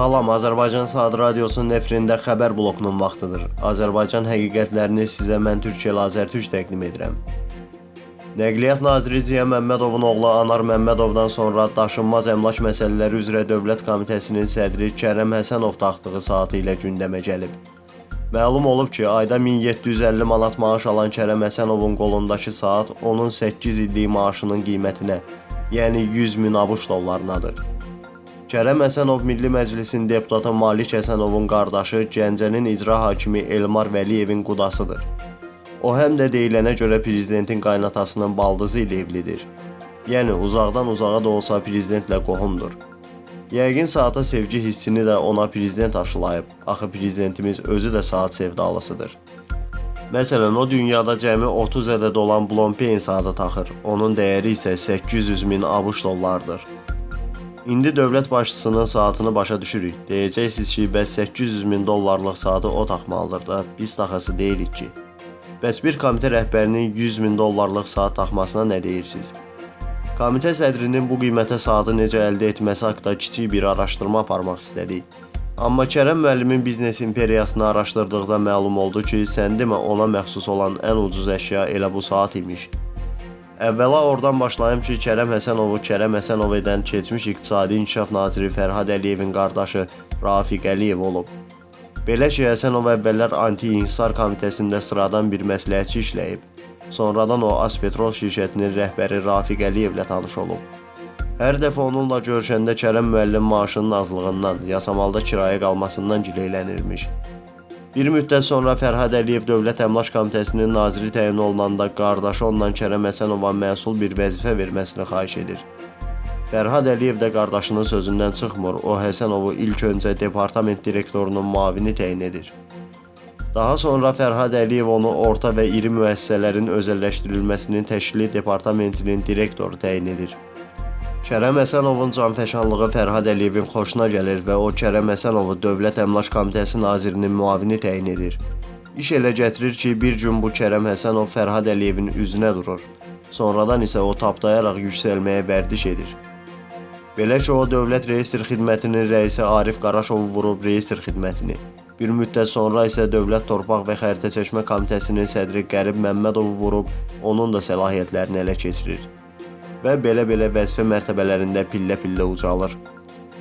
Salam, Azərbaycan Saat Radiosunun efirində xəbər blokunun vaxtıdır. Azərbaycan həqiqətlərini sizə mən Türkiyəli Azərtürk təqdim edirəm. Nəqliyyat naziri Ziya Məmmədovun oğlu Anar Məmmədovdan sonra daşınmaz əmlak məsələləri üzrə Dövlət Komitəsinin sədri Kərəm Həsənov taxtığı saatı ilə gündəmə gəlib. Məlum olub ki, ayda 1750 manat maaş alan Kərəm Həsənovun qolundakı saat onun 8 illik maaşının qiymətinə, yəni 100 min ABŞ dollarınadır. Kərəm Həsənov Milli Məclisin deputatı Malik Həsənovun qardaşı, Gəncənin icra hakimi Elmar Vəliyevin qudasıdır. O həm də deyilənə görə prezidentin qaynatasının baldızı ilə evlidir. Yəni uzaqdan uzağa da olsa prezidentlə qohumdur. Yəqin saata sevgi hissini də ona prezident aşılayıb. Axı prezidentimiz özü də saat sevdalısıdır. Məsələn, o dünyada cəmi 30 ədəd olan Blompein saatı taxır. Onun dəyəri isə 800 min ABŞ dollardır. İndi dövlət başçısının saatını başa düşürük. Deyəcəksiniz ki, bəs 800 min dollarlıq saatı o taxmalıdır da, biz taxası deyilik ki. Bəs bir komitə rəhbərinin 100 min dollarlıq saat taxmasına nə deyirsiniz? Komitə sədrinin bu qiymətə saatı necə əldə etməsi haqqında kiçik bir araşdırma aparmaq istədik. Amma Kərəm müəllimin biznes imperiyasını araşdırdıqda məlum oldu ki, sən demə ona məxsus olan ən ucuz əşya elə bu saat imiş. Əvvəla oradan başlayım ki, Kərəm Həsənov edən keçmiş İqtisadi İnkişaf Naziri Fərhad Əliyevin qardaşı Rafiq Əliyev olub. Belə ki, Həsənov əvvəllər Anti-İnhisar Komitəsində sıradan bir məsləhətçi işləyib. Sonradan o Azpetrol şirkətinin rəhbəri Rafiq Əliyevlə tanış olub. Hər dəfə onunla görüşəndə Kərəm müəllim maaşının azlığından, yasamalda kirayə qalmasından gileylənirmiş. Bir müddət sonra Fərhad Əliyev Dövlət Əmlak Komitəsinin naziri təyin olunanda qardaşı ondan Kərəm Həsənova məsul bir vəzifə verməsini xahiş edir. Fərhad Əliyev də qardaşının sözündən çıxmır, o Həsənovu ilk öncə departament direktorunun müavini təyin edir. Daha sonra Fərhad Əliyev onu orta və iri müəssisələrin özəlləşdirilməsinin təşkili departamentinin direktoru təyin edir. Kərəm Həsənovun canfəşanlığı Fərhad Əliyevin xoşuna gəlir və o Kərəm Həsənovu Dövlət Əmlak Komitəsi nazirinin müavini təyin edir. İş elə gətirir ki, bir gün bu Kərəm Həsənov Fərhad Əliyevin üzünə durur. Sonradan isə o tapdayaraq yüksəlməyə vərdiş edir. Belə ki, o Dövlət Reyestr Xidmətinin rəisi Arif Qaraşovu vurub reyestr xidmətini. Bir müddət sonra isə Dövlət Torpaq və Xəritə Çəkmə Komitəsinin sədri Qərib Məmmədovu vurub onun da səlahiyyətlərini ələ keçirir. Və belə vəzifə mərtəbələrində pillə-pillə ucalır.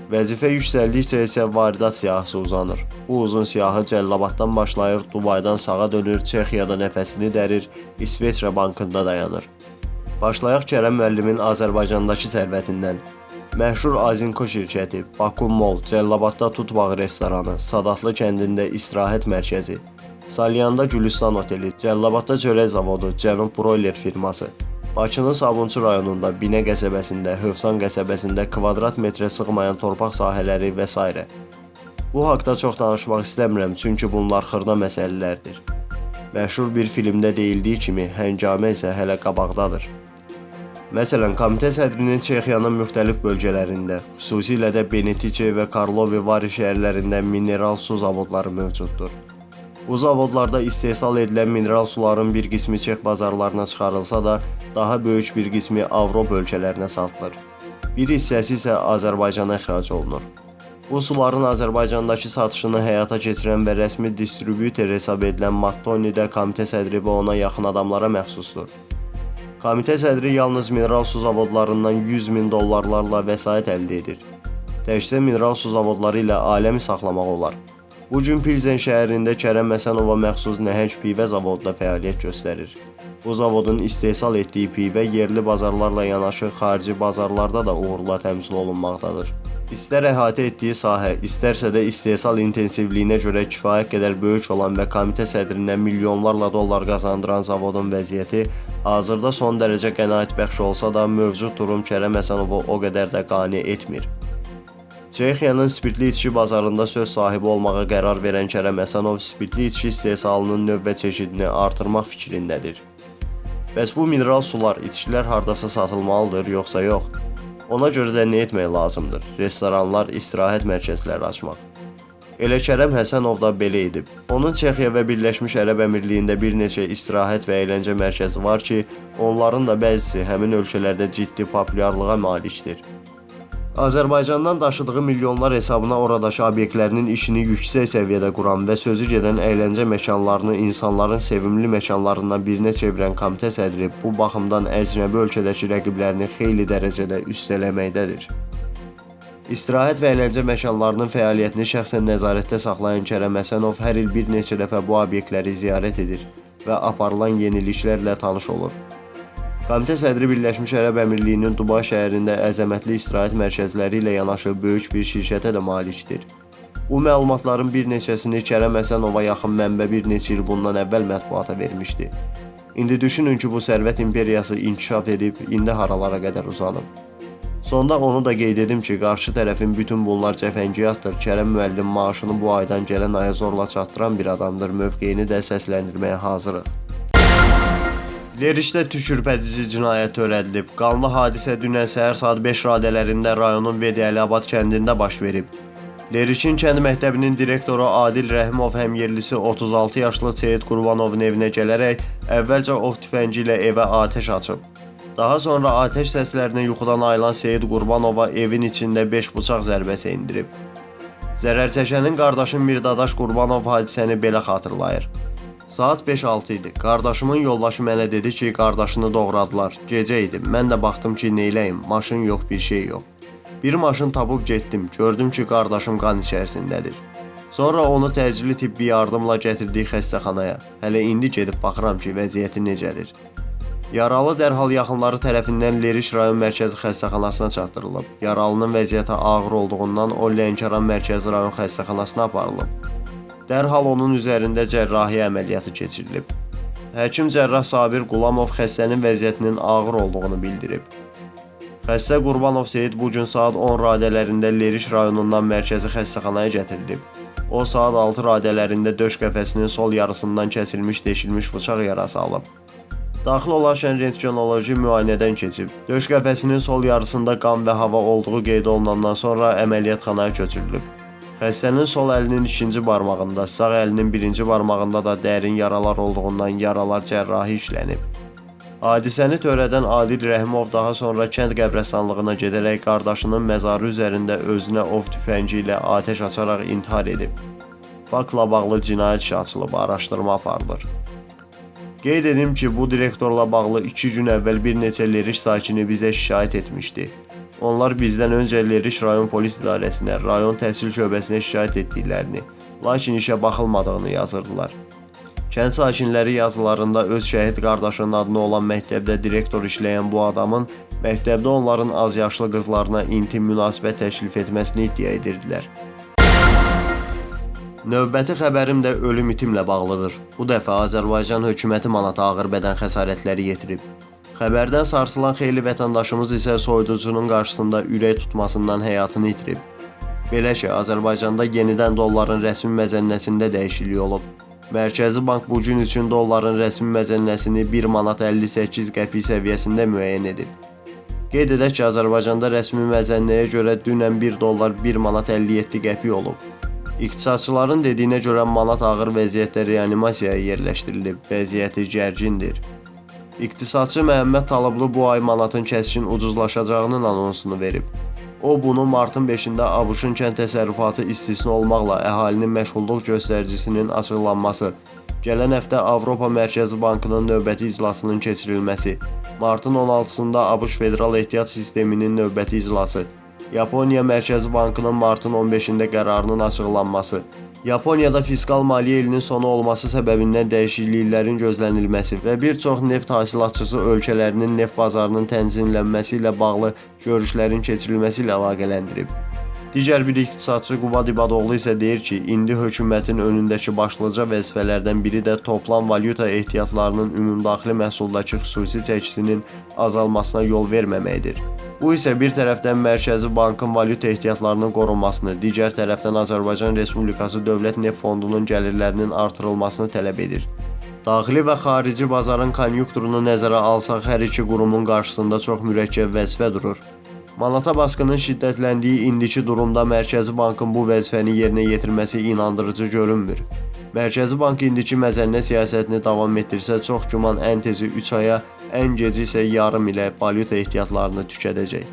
Vəzifə yüksəldikcə isə varidat siyahısı uzanır. Bu uzun siyahı Cəllabaddan başlayır, Dubaydan sağa dönür, Çexiyada nəfəsini dərir, İsveçrə bankında dayanır. Başlayaq Kərəm müəllimin Azərbaycandakı sərvətindən. Məşhur Azinko şirkəti, Baku Mall, Cəllabadda Tutbağı restoranı, Sadatlı kəndində istirahət mərkəzi, Salyanda Gülüstan oteli, Cəllabadda çörək zavodu, Cənub Broiler firması, Bakının Sabunçu rayonunda, Binə qəsəbəsində, Hövsan qəsəbəsində kvadrat metrə sığmayan torpaq sahələri və s. Bu haqda çox danışmaq istəmirəm, çünki bunlar xırda məsələlərdir. Məşhur bir filmdə deyildiyi kimi, həngamə isə hələ qabaqdadır. Məsələn, komitə sədrinin Çexiyanın müxtəlif bölgələrində, xüsusilə də Benetice və Karlovy Vary şəhərlərində mineral su zavodları mövcuddur. Bu zavodlarda istehsal edilən mineral suların bir qismi Çex bazarlarına çıxarılsa da, daha böyük bir qismi Avropa ölkələrinə satılır. Bir hissəsi isə Azərbaycana ixrac olunur. Bu suların Azərbaycandakı satışını həyata keçirən və rəsmi distribüter hesab edilən Mattonidə komitə sədri və ona yaxın adamlara məxsusdur. Komitə sədri yalnız mineral su zavodlarından 100 min dollarlarla vəsait əldə edir. Təkcə mineral su zavodları ilə aləmi saxlamaq olar. Bu gün Pilsen şəhərində Kərəm Həsənova məxsus nəhəng pivə zavodu da fəaliyyət göstərir. Bu zavodun istehsal etdiyi pivə yerli bazarlarla yanaşı xarici bazarlarda da uğurla təmsil olunmaqdadır. İstər əhatə etdiyi sahə, istərsə də istehsal intensivliyinə görə kifayət qədər böyük olan və komitə sədrindən milyonlarla dollar qazandıran zavodun vəziyyəti hazırda son dərəcə qənaətbəxş olsa da mövcud durum Kərəm Həsənovu o qədər də qane etmir. Çexiyanın spirtli içki bazarında söz sahibi olmağa qərar verən Kərəm Həsənov spirtli içki istehsalının növ və çeşidini artırmaq fikrindədir. Bəs bu mineral sular, içkilər hardasa satılmalıdır, yoxsa yox? Ona görə də nə etmək lazımdır? Restoranlar, istirahət mərkəzləri açmaq. Elə Kərəm Həsənov da belə edib. Onun Çexiya və Birləşmiş Ərəb Əmirliyində bir neçə istirahət və əyləncə mərkəzi var ki, onların da bəzisi həmin ölkələrdə ciddi populyarlığa malikdir. Azərbaycandan daşıdığı milyonlar hesabına oradakı obyektlərinin işini yüksək səviyyədə quran və sözü gedən əyləncə məkanlarını insanların sevimli məkanlarından birinə çevirən komitə sədri bu baxımdan əcnəbi ölkədəki rəqiblərini xeyli dərəcədə üstələməkdədir. İstirahət və əyləncə məkanlarının fəaliyyətini şəxsən nəzarətdə saxlayan Kərəm Həsənov hər il bir neçə dəfə bu obyektləri ziyarət edir və aparılan yeniliklərlə tanış olur. Komitə sədri Birləşmiş Ərəb Əmirliyinin Dubay şəhərində əzəmətli istirahət mərkəzləri ilə yanaşı böyük bir şirkətə də malikdir. Bu məlumatların bir neçəsini Kərəm Həsənova yaxın mənbə bir neçə il bundan əvvəl mətbuata vermişdi. İndi düşünün ki, bu sərvət imperiyası inkişaf edib, indi haralara qədər uzanıb. Sonda onu da qeyd edim ki, qarşı tərəfin bütün bunlar cəfəngiyatdır. Kərəm müəllim maaşını bu aydan gələn aya zorla çatdıran bir adamdır. Mövqeyini də səsləndirməyə hazırıq. Lerişdə tükürpədici cinayət törədilib. Qanlı hadisə dünən səhər saat 5 radələrində rayonun Vediyəliabad kəndində baş verib. Lerişin kənd məktəbinin direktoru Adil Rəhimov həmyerlisi 36 yaşlı Seyid Qurbanovun evinə gələrək əvvəlcə ov tüfəngi ilə evə atəş açıb. Daha sonra atəş səslərinə yuxudan ayılan Seyid Qurbanova evin içində 5 bıçaq zərbəsi endirib. Zərər çəkənin qardaşı Mirdadaş Qurbanov hadisəni belə xatırlayır. Saat 5-6 idi. Qardaşımın yoldaşı mənə dedi ki, qardaşını doğradılar. Gecə idi. Mən də baxdım ki, neyləyim? Maşın yox, bir şey yox. Bir maşın tapıb getdim. Gördüm ki, qardaşım qan içərisindədir. Sonra onu təcili tibbi yardımla gətirdik xəstəxanaya. Hələ indi gedib baxıram ki, vəziyyəti necədir. Yaralı dərhal yaxınları tərəfindən Leriş rayon mərkəzi xəstəxanasına çatdırılıb. Yaralının vəziyyəti ağır olduğundan o Lənkəran mərkəzi rayon xəstəxanasına aparılıb. Dərhal onun üzərində cərrahiyyə əməliyyatı keçirilib. Həkim cərrah Sabir Qulamov xəstənin vəziyyətinin ağır olduğunu bildirib. Xəstə Qurbanov Seyid bu gün saat 10 radələrində Leriş rayonundan mərkəzi xəstəxanaya gətirilib. O saat 6 radələrində döş qəfəsinin sol yarısından kəsilmiş deşilmiş bıçaq yarası alıb. Daxil olarkən rentgenoloji müayinədən keçib. Döş qəfəsinin sol yarısında qan və hava olduğu qeyd olunandan sonra əməliyyatxanaya köçürülüb. Xəstənin sol əlinin ikinci barmağında, sağ əlinin birinci barmağında da dərin yaralar olduğundan yaralar cərrahi işlənib. Hadisəni törədən Adil Rəhimov daha sonra kənd qəbrəstanlığına gedərək qardaşının məzarı üzərində özünə ov tüfəngi ilə atəş açaraq intihar edib. Faktla bağlı cinayət işi açılıb, araşdırma aparılır. Qeyd edim ki, bu direktorla bağlı 2 gün əvvəl bir neçə Leriş sakini bizə şikayət etmişdi. Onlar bizdən öncə Leriş rayon polis idarəsinə, rayon təhsil şöbəsinə şikayət etdiklərini, lakin işə baxılmadığını yazırdılar. Kənd sakinləri yazılarında öz şəhid qardaşının adına olan məktəbdə direktor işləyən bu adamın məktəbdə onların az yaşlı qızlarına intim münasibət təklif etməsini iddia edirdilər. Növbəti xəbərim də ölüm itimlə bağlıdır. Bu dəfə Azərbaycan hökuməti manata ağır bədən xəsarətləri yetirib. Xəbərdən sarsılan xeyli vətəndaşımız isə soyuducunun qarşısında ürək tutmasından həyatını itirib. Belə ki, Azərbaycanda yenidən dolların rəsmi məzənnəsində dəyişiklik olub. Mərkəzi Bank bu gün üçün dolların rəsmi məzənnəsini 1 manat 58 qəpik səviyyəsində müəyyən edib. Qeyd edək ki, Azərbaycanda rəsmi məzənnəyə görə dünən 1 dollar 1 manat 57 qəpik olub. İqtisadçıların dediyinə görə manat ağır vəziyyətdə reanimasiyaya yerləşdirilib, vəziyyəti gərgindir. İqtisadçı Məhəmməd Talıblı bu ay manatın kəskin ucuzlaşacağının anonsunu verib. O, bunu martın 5-də ABŞ-ın kənd təsərrüfatı istisna olmaqla əhalinin məşğulluq göstəricisinin açıqlanması, gələn həftə Avropa Mərkəzi Bankının növbəti iclasının keçirilməsi, martın 16-sında ABŞ Federal Ehtiyat Sisteminin növbəti iclası, Yaponiya Mərkəzi Bankının martın 15-də qərarının açıqlanması, Yaponiyada fiskal maliyyə ilinin sonu olması səbəbindən dəyişikliklərin gözlənilməsi və bir çox neft hasilatçısı ölkələrinin neft bazarının tənzimlənməsi ilə bağlı görüşlərin keçirilməsi ilə əlaqələndirib. Digər bir iqtisadçı Qubad İbadoğlu isə deyir ki, indi hökumətin önündəki başlıca vəzifələrdən biri də toplam valyuta ehtiyatlarının ümumdaxili məhsuldakı xüsusi çəkisinin azalmasına yol verməməkdir. Bu isə bir tərəfdən Mərkəzi Bankın valyuta ehtiyatlarının qorunmasını, digər tərəfdən Azərbaycan Respublikası Dövlət Neft Fondunun gəlirlərinin artırılmasını tələb edir. Daxili və xarici bazarın konjunkturunu nəzərə alsaq, hər iki qurumun qarşısında çox mürəkkəb vəzifə durur. Manata baskının şiddətləndiyi indiki durumda Mərkəzi Bankın bu vəzifəni yerinə yetirməsi inandırıcı görünmür. Mərkəzi Bank indiki məzənnə siyasətini davam etdirsə, çox güman ən tezi 3 aya, ən geci isə yarım ilə valyuta ehtiyatlarını tükədəcək.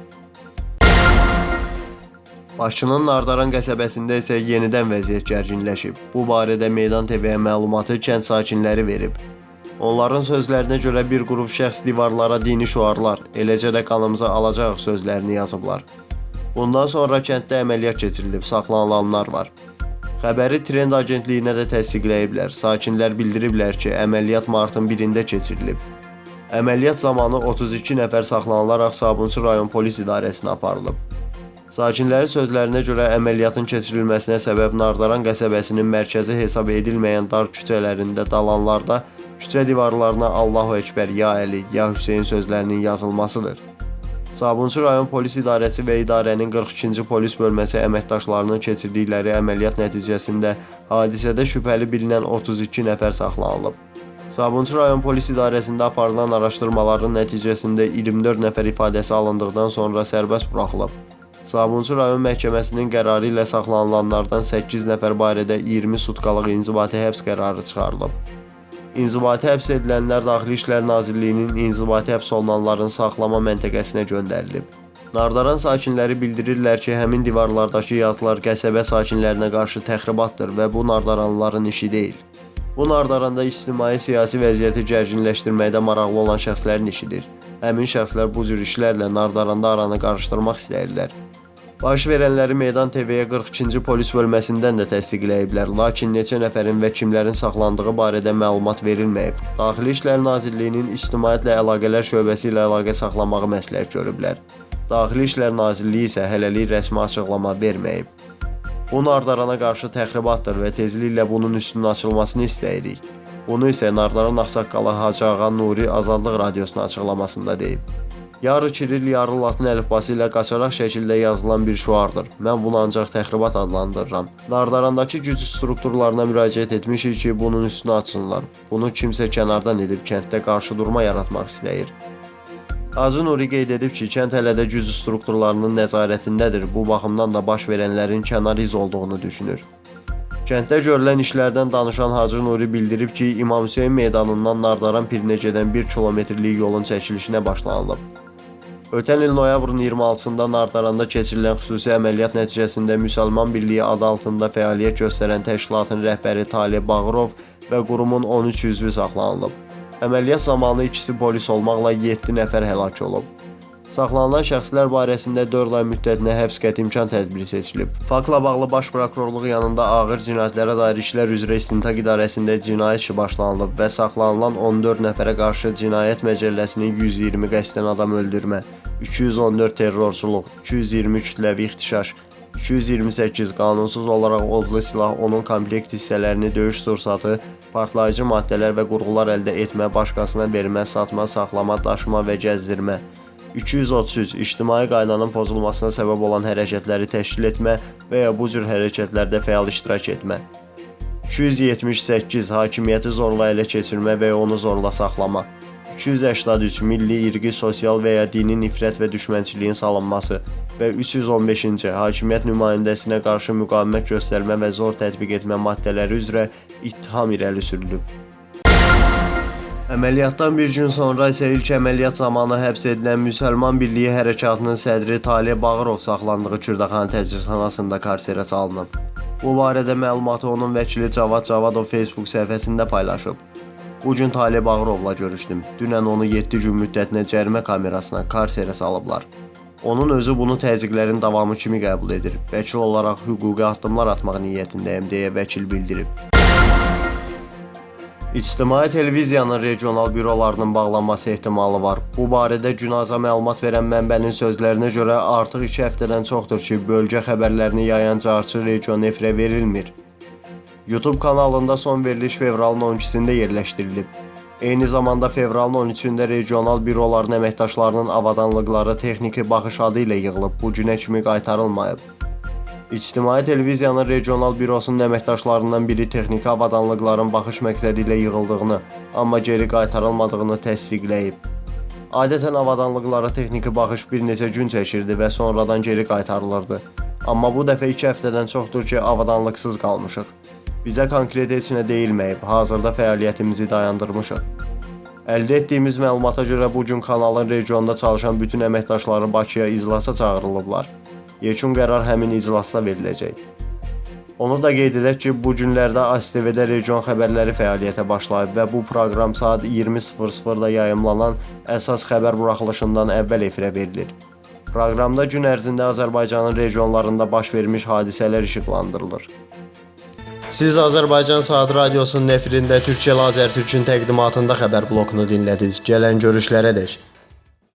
Bakının Nardaran qəsəbəsində isə yenidən vəziyyət gərginləşib. Bu barədə Meydan TV-yə məlumatı kənd sakinləri verib. Onların sözlərinə görə bir qrup şəxs divarlara dini şüarlar, eləcə də qanımızı alacaq sözlərini yazıblar. Bundan sonra kənddə əməliyyat keçirilib, saxlanılanlar var. Xəbəri Trend agentliyinə də təsdiqləyiblər. Sakinlər bildiriblər ki, əməliyyat martın 1-də keçirilib. Əməliyyat zamanı 32 nəfər saxlanılaraq Sabunçu rayon polis idarəsinə aparılıb. Sakinlərin sözlərinə görə əməliyyatın keçirilməsinə səbəb Nardaran qəsəbəsinin mərkəzi hesab edilməyən dar küçələrində, dalanlarda küçə divarlarına Allahu Ekber, Ya Əli, Ya Hüseyin sözlərinin yazılmasıdır. Sabunçu rayon polis idarəsi və idarənin 42-ci polis bölməsi əməkdaşlarının keçirdikləri əməliyyat nəticəsində hadisədə şübhəli bilinən 32 nəfər saxlanılıb. Sabunçu rayon polis idarəsində aparılan araşdırmaların nəticəsində 24 nəfər ifadəsi alındıqdan sonra sərbəst buraxılıb. Sabunçu rayon məhkəməsinin qərarı ilə saxlanılanlardan 8 nəfər barədə 20 sutkalıq inzibati həbs qərarı çıxarılıb. İnzibati həbs edilənlər Daxili İşlər Nazirliyinin inzibati həbs olunanların saxlama məntəqəsinə göndərilib. Nardaran sakinləri bildirirlər ki, həmin divarlardakı yazılar qəsəbə sakinlərinə qarşı təxribatdır və bu Nardaranlıların işi deyil. Bu Nardaranda ictimai-siyasi vəziyyəti gərginləşdirməkdə maraqlı olan şəxslərin işidir. Həmin şəxslər bu cür işlərlə Nardaranda aranı qarışdırmaq istəyirlər. Baş verənləri Meydan TV-yə 42-ci polis bölməsindən də təsdiqləyiblər, lakin neçə nəfərin və kimlərin saxlandığı barədə məlumat verilməyib. Daxili İşlər Nazirliyinin İctimaiyyətlə Əlaqələr şöbəsi ilə əlaqə saxlamağı məsləhət görüblər. Daxili İşlər Nazirliyi isə hələlik rəsmi açıqlama verməyib. Bu Nardarana qarşı təxribatdır və tezliklə bunun üstünün açılmasını istəyirik. Bunu isə Nardaran Ağsaqqalı Hacı Ağa Nuri Azadlıq Radiosuna açıqlamasında deyib. Yarı Kiril, yarı Latın əlifbası ilə qaçaraq şəkildə yazılan bir şüardır. Mən bunu ancaq təxribat adlandırıram. Nardarandakı güc strukturlarına müraciət etmişik ki, bunun üstünü açsınlar. Bunu kimsə kənardan edib kənddə qarşıdurma yaratmaq istəyir. Hacı Nuri qeyd edib ki, kənd hələ də güc strukturlarının nəzarətindədir. Bu baxımdan da baş verənlərin kənar iz olduğunu düşünür. Kənddə görülən işlərdən danışan Hacı Nuri bildirib ki, İmam Hüseyin meydanından Nardaran Pirinə gedən 1 kilometrlik yolun çəkilişinə başlanılıb. Ötən il noyabrın 26-sında Nardaranda keçirilən xüsusi əməliyyat nəticəsində Müsəlman Birliyi adı altında fəaliyyət göstərən təşkilatın rəhbəri Talib Bağırov və qurumun 13 üzvü saxlanılıb. Əməliyyat zamanı ikisi polis olmaqla 7 nəfər həlak olub. Saxlanılan şəxslər barəsində 4 ay müddətinə həbs qətimkan tədbiri seçilib. Faktla bağlı Baş Prokurorluq yanında ağır cinayətlərə dair işlər üzrə İstintaq İdarəsində cinayət işi başlanılıb və saxlanılan 14 nəfərə qarşı Cinayət Məcəlləsinin 120 qəsdən adam öldürmə, 214 terrorçuluq, 220 kütləvi ixtişaş, 228 qanunsuz olaraq odlu silah, onun komplekt hissələrini, döyüş sursatı, partlayıcı maddələr və qurğular əldə etmə, başqasına vermə, satma, saxlama, daşıma və gəzdirmə, 233 ictimai qaydanın pozulmasına səbəb olan hərəkətləri təşkil etmə və ya bu cür hərəkətlərdə fəal iştirak etmə, 278 hakimiyyəti zorla ələ keçirmə və ya onu zorla saxlama, 283 milli, irqi, sosial və ya dini nifrət və düşmənçiliyin salınması və 315-ci hakimiyyət nümayəndəsinə qarşı müqavimət göstərmə və zor tətbiq etmə maddələri üzrə ittiham irəli sürülüb. Əməliyyatdan bir gün sonra isə ilk əməliyyat zamanı həbs edilən Müsəlman Birliyi Hərəkatının sədri Talib Bağırov saxlandığı Kürdəxan təcridxanasında karserə salınıb. Bu barədə məlumatı onun vəkili Cavad Cavadov Facebook səhifəsində paylaşıb. Bugün Talib Bağırovla görüşdüm. Dünən onu 7 gün müddətinə cərimə kamerasına karserə salıblar. Onun özü bunu təzyiqlərin davamı kimi qəbul edir. Vəkil olaraq hüquqi addımlar atmaq niyyətindəyim deyə vəkil bildirib. İctimai televiziyanın regional bürolarının bağlanması ehtimalı var. Bu barədə Günaza məlumat verən mənbənin sözlərinə görə artıq 2 həftədən çoxdur ki, bölgə xəbərlərini yayan carçı region efirə verilmir. YouTube kanalında son veriliş fevralın 12-sində yerləşdirilib. Eyni zamanda fevralın 13-də regional büroların əməkdaşlarının avadanlıqları texniki baxış adı ilə yığılıb, bu günə kimi qaytarılmayıb. İctimai televiziyanın regional bürosunun əməkdaşlarından biri texniki avadanlıqların baxış məqsədi ilə yığıldığını, amma geri qaytarılmadığını təsdiqləyib. Adətən avadanlıqlara texniki baxış bir neçə gün çəkirdi və sonradan geri qaytarılırdı. Amma bu dəfə 2 həftədən çoxdur ki, avadanlıqsız qalmışıq. Bizə konkret heç nə deyilməyib, hazırda fəaliyyətimizi dayandırmışıq. Əldə etdiyimiz məlumata görə bugün kanalın regionda çalışan bütün əməkdaşları Bakıya iclasa çağırılıblar. Yekun qərar həmin iclasda veriləcək. Onu da qeyd edək ki, bu günlərdə ASTV-də region xəbərləri fəaliyyətə başlayıb və bu proqram saat 20:00-da yayımlanan əsas xəbər buraxılışından əvvəl efirə verilir. Proqramda gün ərzində Azərbaycanın regionlarında baş vermiş hadisələr işıqlandırılır. Siz Azərbaycan Saat Radiosunun efirində Türkcell Azərtürkün təqdimatında xəbər blokunu dinlədiniz. Gələn görüşlərədək.